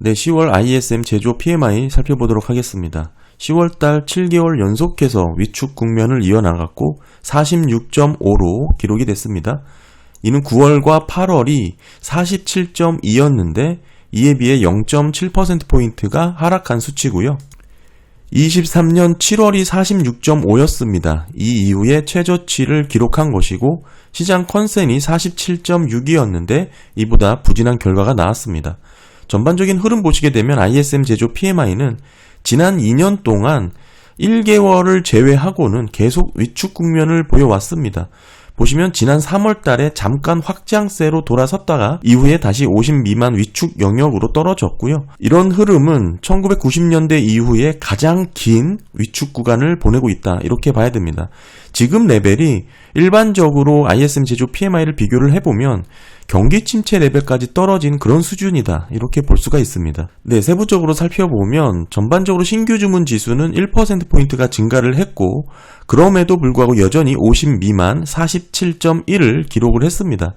네, 10월 ISM 제조업 PMI 살펴보도록 하겠습니다. 10월달 7개월 연속해서 위축 국면을 이어나갔고 46.5로 기록이 됐습니다. 이는 9월과 8월이 47.2였는데 이에 비해 0.7%포인트가 하락한 수치고요. 23년 7월이 46.5였습니다. 이 이후에 최저치를 기록한 것이고 시장 컨센이 47.6이었는데 이보다 부진한 결과가 나왔습니다. 전반적인 흐름 보시게 되면 ISM 제조 PMI는 지난 2년 동안 1개월을 제외하고는 계속 위축 국면을 보여왔습니다. 보시면 지난 3월 달에 잠깐 확장세로 돌아섰다가 이후에 다시 50 미만 위축 영역으로 떨어졌고요. 이런 흐름은 1990년대 이후에 가장 긴 위축 구간을 보내고 있다, 이렇게 봐야 됩니다. 지금 레벨이 일반적으로 ISM 제조 PMI를 비교를 해보면 경기 침체 레벨까지 떨어진 그런 수준이다, 이렇게 볼 수가 있습니다. 네, 세부적으로 살펴보면 전반적으로 신규 주문 지수는 1%포인트가 증가를 했고 그럼에도 불구하고 여전히 50 미만 47.1을 기록을 했습니다.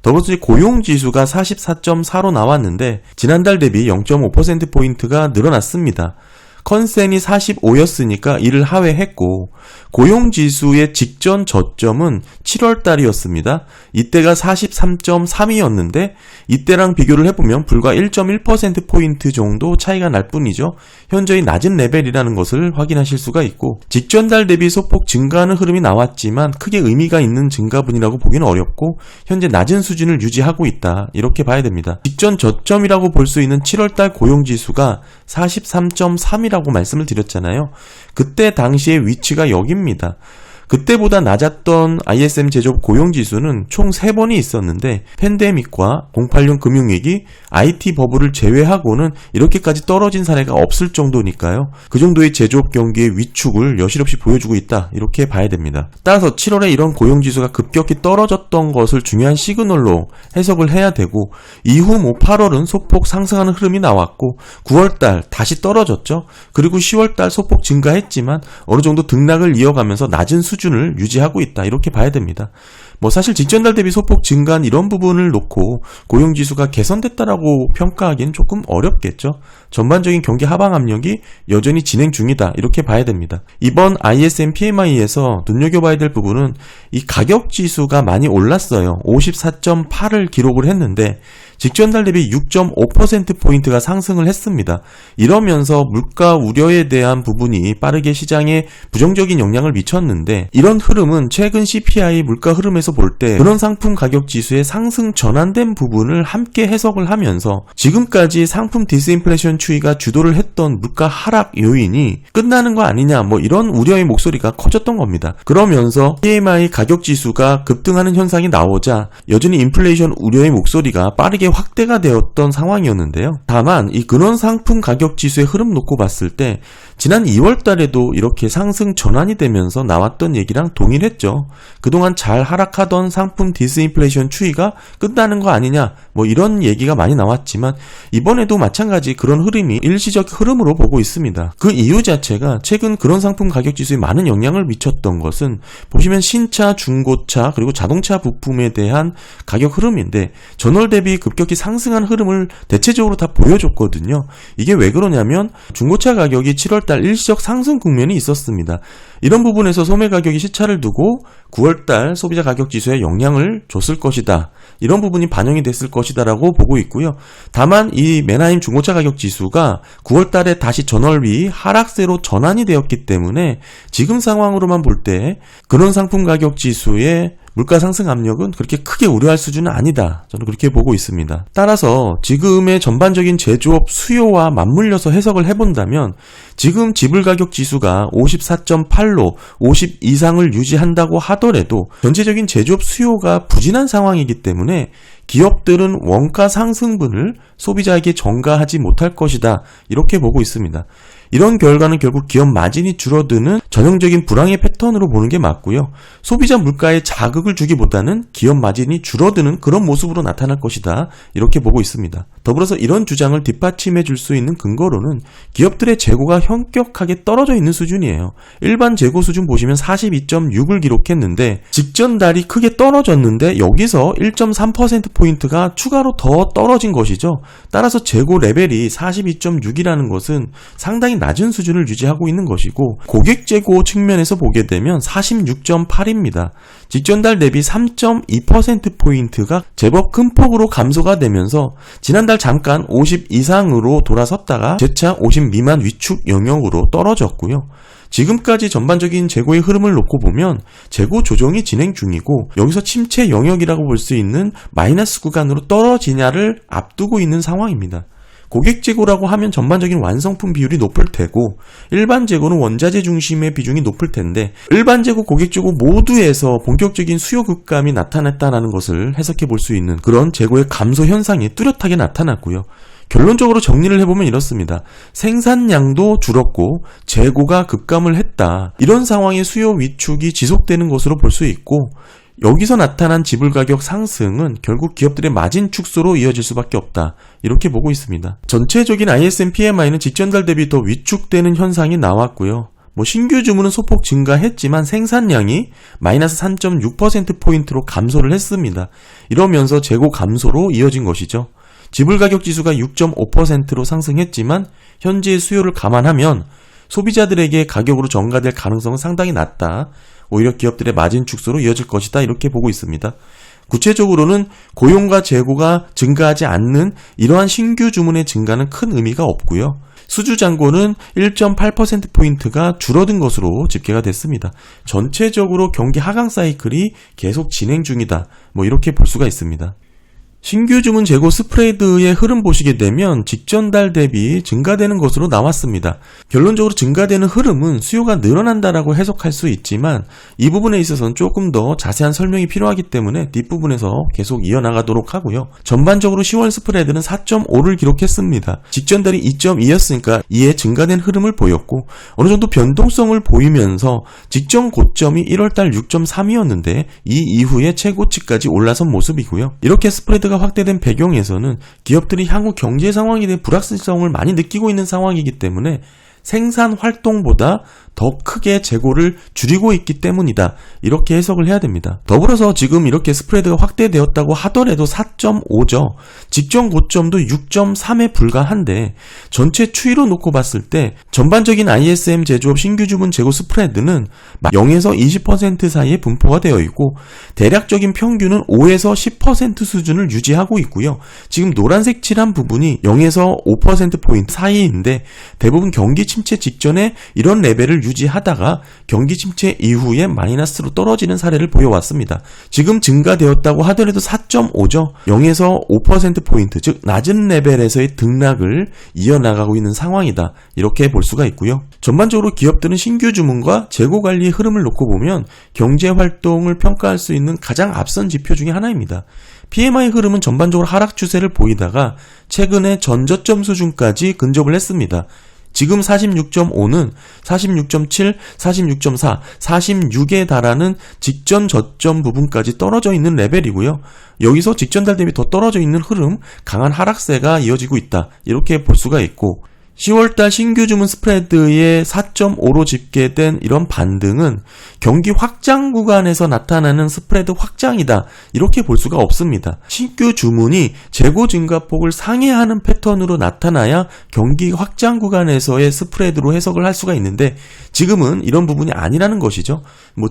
더불어서 고용지수가 44.4로 나왔는데 지난달 대비 0.5%포인트가 늘어났습니다. 컨센이 45였으니까 이를 하회했고 고용지수의 직전 저점은 7월달이었습니다. 이때가 43.3이었는데 이때랑 비교를 해보면 불과 1.1%포인트 정도 차이가 날 뿐이죠. 현저히 낮은 레벨이라는 것을 확인하실 수가 있고 직전 달 대비 소폭 증가하는 흐름이 나왔지만 크게 의미가 있는 증가분이라고 보기는 어렵고 현재 낮은 수준을 유지하고 있다, 이렇게 봐야 됩니다. 직전 저점이라고 볼 수 있는 7월달 고용지수가 43.3이라고 말씀을 드렸잖아요. 그때 당시의 위치가 여기입니다. 그때보다 낮았던 ISM 제조업 고용지수는 총 3번이 있었는데 팬데믹과 08년 금융위기, IT 버블을 제외하고는 이렇게까지 떨어진 사례가 없을 정도니까요. 그 정도의 제조업 경기의 위축을 여실없이 보여주고 있다, 이렇게 봐야 됩니다. 따라서 7월에 이런 고용지수가 급격히 떨어졌던 것을 중요한 시그널로 해석을 해야 되고 이후 8월은 소폭 상승하는 흐름이 나왔고 9월달 다시 떨어졌죠. 그리고 10월달 소폭 증가했지만 어느 정도 등락을 이어가면서 낮은 수준을 유지하고 있다, 이렇게 봐야 됩니다. 사실 직전달 대비 소폭 증가한 이런 부분을 놓고 고용지수가 개선됐다라고 평가하기는 조금 어렵겠죠. 전반적인 경기 하방 압력이 여전히 진행 중이다, 이렇게 봐야 됩니다. 이번 ISM PMI에서 눈여겨봐야 될 부분은 이 가격지수가 많이 올랐어요. 54.8을 기록을 했는데 직전달 대비 6.5%포인트가 상승을 했습니다. 이러면서 물가 우려에 대한 부분이 빠르게 시장에 부정적인 영향을 미쳤는데 이런 흐름은 최근 CPI 물가 흐름에서 볼 때 그런 상품 가격 지수의 상승 전환된 부분을 함께 해석을 하면서 지금까지 상품 디스인플레이션 추이가 주도를 했던 물가 하락 요인이 끝나는 거 아니냐, 이런 우려의 목소리가 커졌던 겁니다. 그러면서 PMI 가격 지수가 급등하는 현상이 나오자 여전히 인플레이션 우려의 목소리가 빠르게 확대가 되었던 상황이었는데요. 다만 이 근원 상품 가격 지수의 흐름 놓고 봤을 때 지난 2월 달에도 이렇게 상승 전환이 되면서 나왔던 얘기랑 동일했죠. 그동안 잘 하락하던 상품 디스인플레이션 추이가 끝나는 거 아니냐, 이런 얘기가 많이 나왔지만 이번에도 마찬가지 그런 흐름이 일시적 흐름으로 보고 있습니다. 그 이유 자체가 최근 그런 상품 가격 지수에 많은 영향을 미쳤던 것은 보시면 신차, 중고차, 그리고 자동차 부품에 대한 가격 흐름인데 전월 대비 급격히 상승한 흐름을 대체적으로 다 보여줬거든요. 이게 왜 그러냐면 중고차 가격이 7월달 일시적 상승 국면이 있었습니다. 이런 부분에서 소매 가격이 시차를 두고 9월달 소비자 가격 지수에 영향을 줬을 것이다, 이런 부분이 반영이 됐을 것이다 라고 보고 있고요. 다만 이 맨하임 중고차 가격 지수가 9월달에 다시 전월비 하락세로 전환이 되었기 때문에 지금 상황으로만 볼 때 근원 상품 가격 지수의 물가 상승 압력은 그렇게 크게 우려할 수준은 아니다, 저는 그렇게 보고 있습니다. 따라서 지금의 전반적인 제조업 수요와 맞물려서 해석을 해본다면 지금 지불 가격 지수가 54.8로 50 이상을 유지한다고 하더라도 전체적인 제조업 수요가 부진한 상황이기 때문에 기업들은 원가 상승분을 소비자에게 전가하지 못할 것이다, 이렇게 보고 있습니다. 이런 결과는 결국 기업 마진이 줄어드는 전형적인 불황의 패턴으로 보는 게 맞고요. 소비자 물가에 자극을 주기보다는 기업 마진이 줄어드는 그런 모습으로 나타날 것이다. 이렇게 보고 있습니다. 더불어서 이런 주장을 뒷받침해 줄 수 있는 근거로는 기업들의 재고가 현격하게 떨어져 있는 수준이에요. 일반 재고 수준 보시면 42.6을 기록했는데 직전 달이 크게 떨어졌는데 여기서 1.3%포인트가 추가로 더 떨어진 것이죠. 따라서 재고 레벨이 42.6이라는 것은 상당히 낮은 수준을 유지하고 있는 것이고 고객 재고 측면에서 보게 되면 46.8입니다. 직전 달 대비 3.2%포인트가 제법 큰 폭으로 감소가 되면서 지난달 잠깐 50 이상으로 돌아섰다가 재차 50 미만 위축 영역으로 떨어졌고요. 지금까지 전반적인 재고의 흐름을 놓고 보면 재고 조정이 진행 중이고 여기서 침체 영역이라고 볼 수 있는 마이너스 구간으로 떨어지냐를 앞두고 있는 상황입니다. 고객 재고라고 하면 전반적인 완성품 비율이 높을 테고 일반 재고는 원자재 중심의 비중이 높을 텐데 일반 재고, 고객 재고 모두에서 본격적인 수요 급감이 나타났다는 것을 해석해 볼 수 있는 그런 재고의 감소 현상이 뚜렷하게 나타났고요. 결론적으로 정리를 해보면 이렇습니다. 생산량도 줄었고 재고가 급감을 했다. 이런 상황의 수요 위축이 지속되는 것으로 볼 수 있고 여기서 나타난 지불가격 상승은 결국 기업들의 마진 축소로 이어질 수밖에 없다. 이렇게 보고 있습니다. 전체적인 ISM PMI는 직전달 대비 더 위축되는 현상이 나왔고요. 신규 주문은 소폭 증가했지만 생산량이 마이너스 3.6%포인트로 감소를 했습니다. 이러면서 재고 감소로 이어진 것이죠. 지불가격 지수가 6.5%로 상승했지만 현재의 수요를 감안하면 소비자들에게 가격으로 전가될 가능성은 상당히 낮다. 오히려 기업들의 마진 축소로 이어질 것이다. 이렇게 보고 있습니다. 구체적으로는 고용과 재고가 증가하지 않는 이러한 신규 주문의 증가는 큰 의미가 없고요. 수주잔고는 1.8%포인트가 줄어든 것으로 집계가 됐습니다. 전체적으로 경기 하강 사이클이 계속 진행 중이다. 이렇게 볼 수가 있습니다. 신규 주문 재고 스프레드의 흐름 보시게 되면 직전 달 대비 증가되는 것으로 나왔습니다. 결론적으로 증가되는 흐름은 수요가 늘어난다라고 해석할 수 있지만 이 부분에 있어서는 조금 더 자세한 설명이 필요하기 때문에 뒷부분에서 계속 이어나가도록 하고요. 전반적으로 10월 스프레드는 4.5를 기록했습니다. 직전 달이 2.2였으니까 이에 증가된 흐름을 보였고 어느 정도 변동성을 보이면서 직전 고점이 1월 달 6.3이었는데 이 이후에 최고치까지 올라선 모습이고요. 이렇게 스프레드가 확대된 배경에서는 기업들이 향후 경제 상황에 대한 불확실성을 많이 느끼고 있는 상황이기 때문에 생산 활동보다 더 크게 재고를 줄이고 있기 때문이다. 이렇게 해석을 해야 됩니다. 더불어서 지금 이렇게 스프레드가 확대되었다고 하더라도 4.5죠. 직전 고점도 6.3에 불과한데 전체 추이로 놓고 봤을 때 전반적인 ISM 제조업 신규 주문 재고 스프레드는 0에서 20% 사이에 분포가 되어 있고 대략적인 평균은 5에서 10% 수준을 유지하고 있고요. 지금 노란색 칠한 부분이 0에서 5%포인트 사이인데 대부분 경기 침체 직전에 이런 레벨을 유지하다가 경기 침체 이후에 마이너스로 떨어지는 사례를 보여왔습니다. 지금 증가되었다고 하더라도 4.5죠. 0에서 5%포인트, 즉 낮은 레벨에서의 등락을 이어나가고 있는 상황이다. 이렇게 볼 수가 있고요. 전반적으로 기업들은 신규 주문과 재고 관리의 흐름을 놓고 보면 경제 활동을 평가할 수 있는 가장 앞선 지표 중에 하나입니다. PMI 흐름은 전반적으로 하락 추세를 보이다가 최근에 전저점 수준까지 근접을 했습니다. 지금 46.5는 46.7, 46.4, 46에 달하는 직전 저점 부분까지 떨어져 있는 레벨이고요. 여기서 직전 달 대비 더 떨어져 있는 흐름, 강한 하락세가 이어지고 있다. 이렇게 볼 수가 있고 10월달 신규 주문 스프레드의 4.5로 집계된 이런 반등은 경기 확장 구간에서 나타나는 스프레드 확장이다. 이렇게 볼 수가 없습니다. 신규 주문이 재고 증가폭을 상회하는 패턴으로 나타나야 경기 확장 구간에서의 스프레드로 해석을 할 수가 있는데 지금은 이런 부분이 아니라는 것이죠.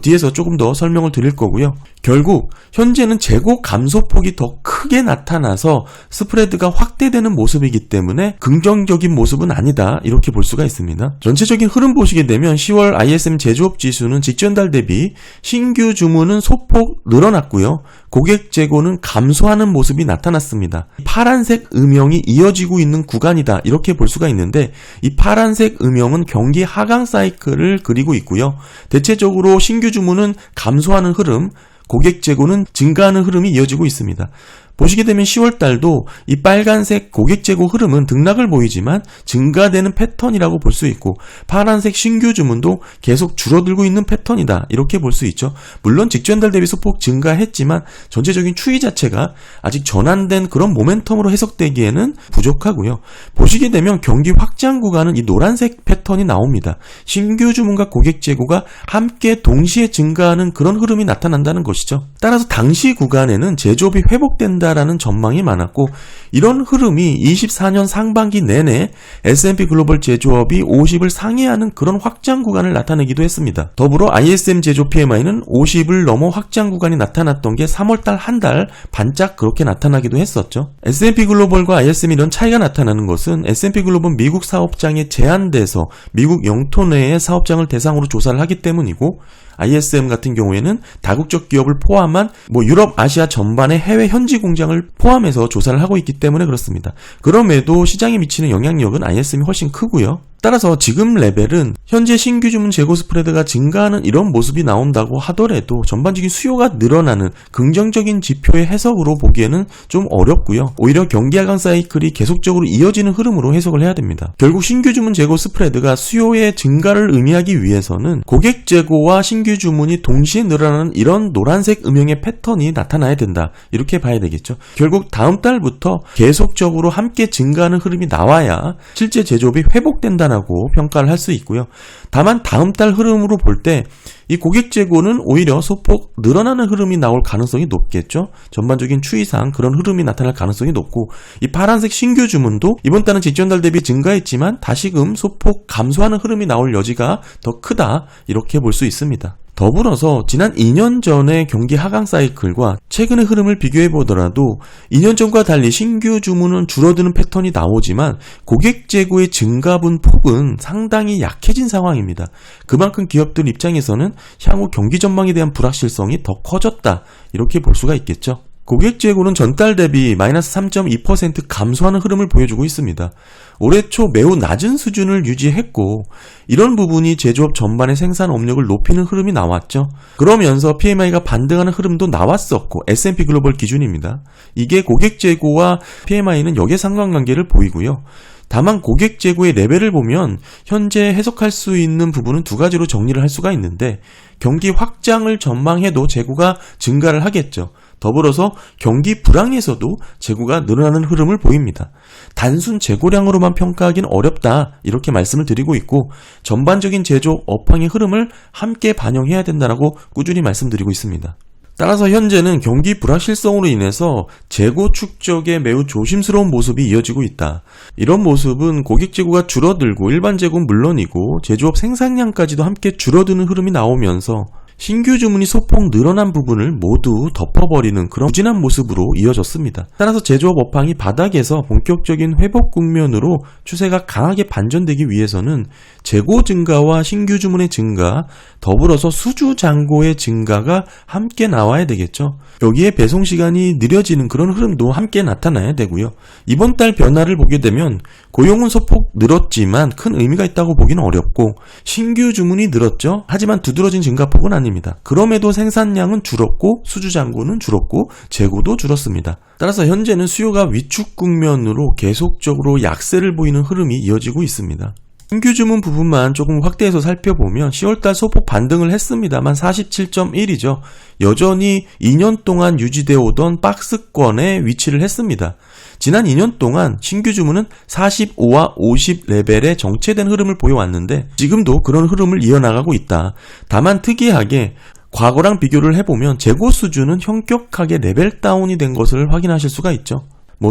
뒤에서 조금 더 설명을 드릴 거고요. 결국 현재는 재고 감소폭이 더 크게 나타나서 스프레드가 확대되는 모습이기 때문에 긍정적인 모습은 아니다. 이렇게 볼 수가 있습니다. 전체적인 흐름 보시게 되면 10월 ISM 제조업 지수는 직전달 대비 신규 주문은 소폭 늘어났고요. 고객 재고는 감소하는 모습이 나타났습니다. 파란색 음영이 이어지고 있는 구간이다. 이렇게 볼 수가 있는데 이 파란색 음영은 경기 하강 사이클을 그리고 있고요. 대체적으로 신규 주문은 감소하는 흐름, 고객 재고는 증가하는 흐름이 이어지고 있습니다. 보시게 되면 10월달도 이 빨간색 고객 재고 흐름은 등락을 보이지만 증가되는 패턴이라고 볼 수 있고, 파란색 신규 주문도 계속 줄어들고 있는 패턴이다 이렇게 볼 수 있죠. 물론 직전달 대비 소폭 증가했지만 전체적인 추이 자체가 아직 전환된 그런 모멘텀으로 해석되기에는 부족하고요. 보시게 되면 경기 확장 구간은 이 노란색 패턴이 나옵니다. 신규 주문과 고객 재고가 함께 동시에 증가하는 그런 흐름이 나타난다는 것이죠. 따라서 당시 구간에는 제조업이 회복된다라는 전망이 많았고, 이런 흐름이 24년 상반기 내내 S&P 글로벌 제조업이 50을 상회하는 그런 확장 구간을 나타내기도 했습니다. 더불어 ISM 제조 PMI는 50을 넘어 확장 구간이 나타났던 게 3월달 한 달 반짝 그렇게 나타나기도 했었죠. S&P 글로벌과 ISM 이런 차이가 나타나는 것은 S&P 글로벌 미국 사업장에 제한돼서 미국 영토 내의 사업장을 대상으로 조사를 하기 때문이고, ISM 같은 경우에는 다국적 기업을 포함한 유럽, 아시아 전반의 해외 현지 공장을 포함해서 조사를 하고 있기 때문에 그렇습니다. 그럼에도 시장에 미치는 영향력은 ISM이 훨씬 크고요. 따라서 지금 레벨은 현재 신규 주문 재고 스프레드가 증가하는 이런 모습이 나온다고 하더라도 전반적인 수요가 늘어나는 긍정적인 지표의 해석으로 보기에는 좀 어렵고요. 오히려 경기 하강 사이클이 계속적으로 이어지는 흐름으로 해석을 해야 됩니다. 결국 신규 주문 재고 스프레드가 수요의 증가를 의미하기 위해서는 고객 재고와 신규 주문이 동시에 늘어나는 이런 노란색 음영의 패턴이 나타나야 된다 이렇게 봐야 되겠죠. 결국 다음 달부터 계속적으로 함께 증가하는 흐름이 나와야 실제 제조업이 회복된다는 평가를 할 수 있고요. 다만 다음 달 흐름으로 볼 때 이 고객 재고는 오히려 소폭 늘어나는 흐름이 나올 가능성이 높겠죠. 전반적인 추이상 그런 흐름이 나타날 가능성이 높고, 이 파란색 신규 주문도 이번 달은 직전달 대비 증가했지만 다시금 소폭 감소하는 흐름이 나올 여지가 더 크다 이렇게 볼 수 있습니다. 더불어서 지난 2년 전의 경기 하강 사이클과 최근의 흐름을 비교해 보더라도 2년 전과 달리 신규 주문은 줄어드는 패턴이 나오지만 고객 재고의 증가분 폭은 상당히 약해진 상황입니다. 그만큼 기업들 입장에서는 향후 경기 전망에 대한 불확실성이 더 커졌다 이렇게 볼 수가 있겠죠. 고객 재고는 전달 대비 마이너스 3.2% 감소하는 흐름을 보여주고 있습니다. 올해 초 매우 낮은 수준을 유지했고, 이런 부분이 제조업 전반의 생산 업력을 높이는 흐름이 나왔죠. 그러면서 PMI가 반등하는 흐름도 나왔었고, S&P 글로벌 기준입니다. 이게 고객 재고와 PMI는 역의 상관관계를 보이고요. 다만 고객 재고의 레벨을 보면 현재 해석할 수 있는 부분은 두 가지로 정리를 할 수가 있는데, 경기 확장을 전망해도 재고가 증가를 하겠죠. 더불어서 경기 불황에서도 재고가 늘어나는 흐름을 보입니다. 단순 재고량으로만 평가하기는 어렵다 이렇게 말씀을 드리고 있고, 전반적인 제조업 업황의 흐름을 함께 반영해야 된다고 꾸준히 말씀드리고 있습니다. 따라서 현재는 경기 불확실성으로 인해서 재고 축적에 매우 조심스러운 모습이 이어지고 있다. 이런 모습은 고객 재고가 줄어들고 일반 재고는 물론이고 제조업 생산량까지도 함께 줄어드는 흐름이 나오면서 신규 주문이 소폭 늘어난 부분을 모두 덮어버리는 그런 부진한 모습으로 이어졌습니다. 따라서 제조업 업황이 바닥에서 본격적인 회복 국면으로 추세가 강하게 반전되기 위해서는 재고 증가와 신규 주문의 증가, 더불어서 수주 잔고의 증가가 함께 나와야 되겠죠. 여기에 배송 시간이 느려지는 그런 흐름도 함께 나타나야 되고요. 이번 달 변화를 보게 되면 고용은 소폭 늘었지만 큰 의미가 있다고 보기는 어렵고, 신규 주문이 늘었죠. 하지만 두드러진 증가폭은 아닙니다. 그럼에도 생산량은 줄었고 수주 잔고는 줄었고 재고도 줄었습니다. 따라서 현재는 수요가 위축 국면으로 계속적으로 약세를 보이는 흐름이 이어지고 있습니다. 신규 주문 부분만 조금 확대해서 살펴보면 10월달 소폭 반등을 했습니다만 47.1이죠. 여전히 2년 동안 유지되어 오던 박스권에 위치를 했습니다. 지난 2년 동안 신규 주문은 45와 50 레벨의 정체된 흐름을 보여왔는데 지금도 그런 흐름을 이어나가고 있다. 다만 특이하게 과거랑 비교를 해보면 재고 수준은 현격하게 레벨 다운이 된 것을 확인하실 수가 있죠.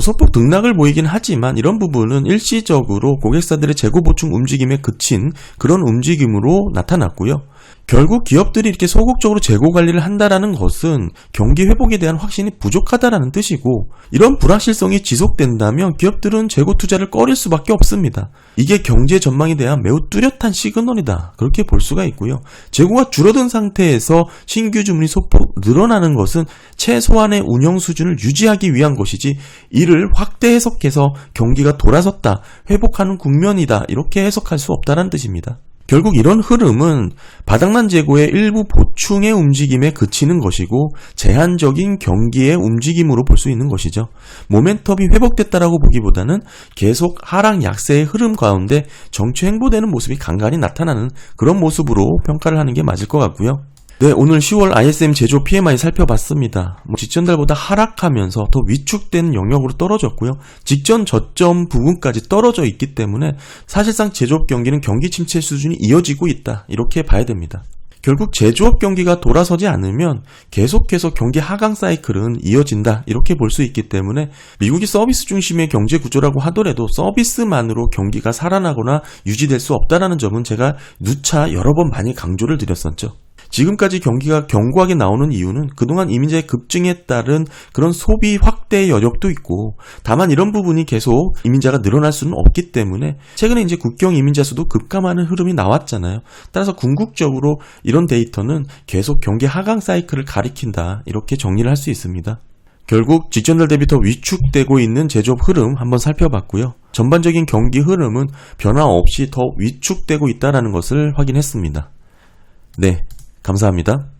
소폭 등락을 보이긴 하지만 이런 부분은 일시적으로 고객사들의 재고 보충 움직임에 그친 그런 움직임으로 나타났고요. 결국 기업들이 이렇게 소극적으로 재고 관리를 한다라는 것은 경기 회복에 대한 확신이 부족하다라는 뜻이고, 이런 불확실성이 지속된다면 기업들은 재고 투자를 꺼릴 수밖에 없습니다. 이게 경제 전망에 대한 매우 뚜렷한 시그널이다 그렇게 볼 수가 있고요. 재고가 줄어든 상태에서 신규 주문이 소폭 늘어나는 것은 최소한의 운영 수준을 유지하기 위한 것이지, 이를 확대 해석해서 경기가 돌아섰다, 회복하는 국면이다 이렇게 해석할 수 없다는 뜻입니다. 결국 이런 흐름은 바닥난 재고의 일부 보충의 움직임에 그치는 것이고 제한적인 경기의 움직임으로 볼 수 있는 것이죠. 모멘텀이 회복됐다라고 보기보다는 계속 하락 약세의 흐름 가운데 정체 횡보되는 모습이 간간히 나타나는 그런 모습으로 평가를 하는 게 맞을 것 같고요. 네, 오늘 10월 ISM 제조 PMI 살펴봤습니다. 직전달보다 하락하면서 더 위축된 영역으로 떨어졌고요. 직전 저점 부분까지 떨어져 있기 때문에 사실상 제조업 경기는 경기 침체 수준이 이어지고 있다. 이렇게 봐야 됩니다. 결국 제조업 경기가 돌아서지 않으면 계속해서 경기 하강 사이클은 이어진다. 이렇게 볼 수 있기 때문에 미국이 서비스 중심의 경제 구조라고 하더라도 서비스만으로 경기가 살아나거나 유지될 수 없다는 점은 제가 누차 여러 번 많이 강조를 드렸었죠. 지금까지 경기가 견고하게 나오는 이유는 그동안 이민자의 급증에 따른 그런 소비 확대의 여력도 있고, 다만 이런 부분이 계속 이민자가 늘어날 수는 없기 때문에 최근에 이제 국경 이민자 수도 급감하는 흐름이 나왔잖아요. 따라서 궁극적으로 이런 데이터는 계속 경기 하강 사이클을 가리킨다. 이렇게 정리를 할 수 있습니다. 결국 직전달 대비 더 위축되고 있는 제조업 흐름 한번 살펴봤고요. 전반적인 경기 흐름은 변화 없이 더 위축되고 있다는 것을 확인했습니다. 네, 감사합니다.